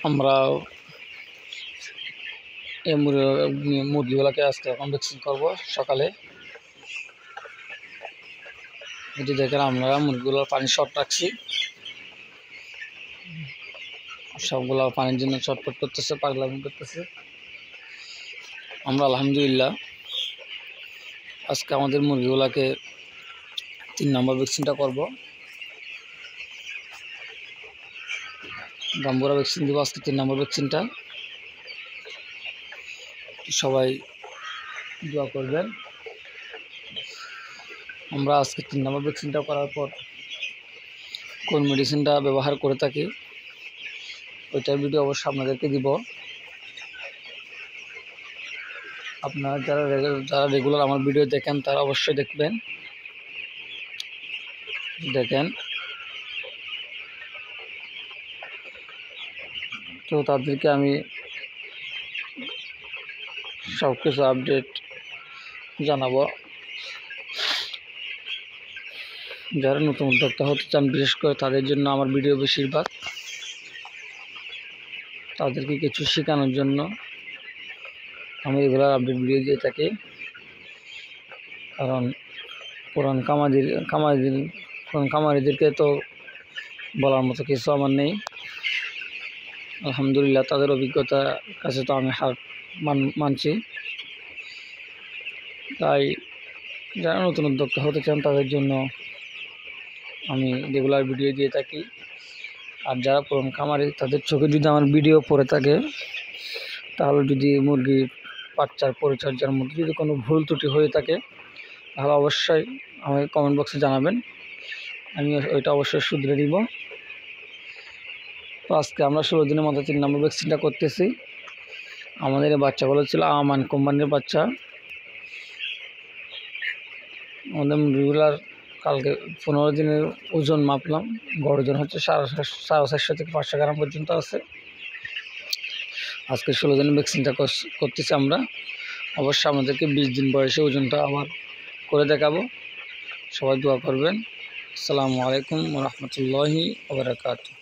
আমরা এই মুরগিগুলোকে আজকে এখন ভ্যাকসিন করব সকালে। এটি দেখেন আমরা মুরগিগুলোর পানি শর্ট রাখছি, সবগুলো পানির জন্য চটপট করতেছে, পাগলামি করতেছে। আমরা আলহামদুলিল্লাহ আজকে আমাদের মুরগিগুলোকে 3 নম্বর ভ্যাকসিনটা করব। গাম্বুরা ভ্যাকসিন দিব আজকে 3 নম্বর ভ্যাকসিনটা। সবাই দোয়া করবেন। আমরা আজকে 3 নম্বর ভ্যাকসিনটা করার পর কোন মেডিসিনটা ব্যবহার করে থাকি ওইটার ভিডিও অবশ্যই আপনাদেরকে দিব। আপনারা যারা রেগুলার আমার ভিডিও দেখেন তারা অবশ্যই দেখবেন। দেখেন তো তাদেরকে আমি সব কিছু আপডেট জানাবো। যারা নতুন উদ্যোক্তা হতে চান বিশেষ করে তাদের জন্য আমার ভিডিও বেশিরভাগ, তাদেরকে কিছু শেখানোর জন্য আমি রেগুলার আপডেট ভিডিও দিয়ে থাকি। কারণ পুরান কামারিদেরকে তো বলার মতো কিছু আমার নেই। আলহামদুলিল্লাহ তাদের অভিজ্ঞতার কাছে তো আমি হার মানছি। তাই যারা নতুন উদ্যোক্তা হতে চান তাদের জন্য আমি রেগুলার ভিডিও দিয়ে থাকি। আর যারা পুরান খামারি তাদের চোখে যদি আমার ভিডিও পড়ে থাকে তাহলে যদি মুরগির বাচ্চার পরিচর্যার মধ্যে যদি কোনো ভুল ত্রুটি হয়ে থাকে তাহলে অবশ্যই আমাকে কমেন্ট বক্সে জানাবেন, আমি ওইটা অবশ্যই শুধরে দিব। তো আজকে আমরা 16 দিনের মধ্যে 3 নম্বর ভ্যাকসিনটা করতেছি। আমাদের এই বাচ্চাগুলো ছিল আমান কোম্পানির বাচ্চা। আমাদের রেগুলার কালকে 15 দিনের ওজন মাপলাম, গড় ওজন হচ্ছে 450 থেকে 500 গ্রাম পর্যন্ত আছে। আজকে 16 দিনের ভ্যাকসিনটা করতেছি আমরা। অবশ্যই আমাদেরকে 20 দিন বয়সে ওজনটা আবার করে দেখাবো। সবাই দোয়া করবেন। আসসালামু আলাইকুম ওয়া রাহমাতুল্লাহি ওয়া বারাকাতুহু।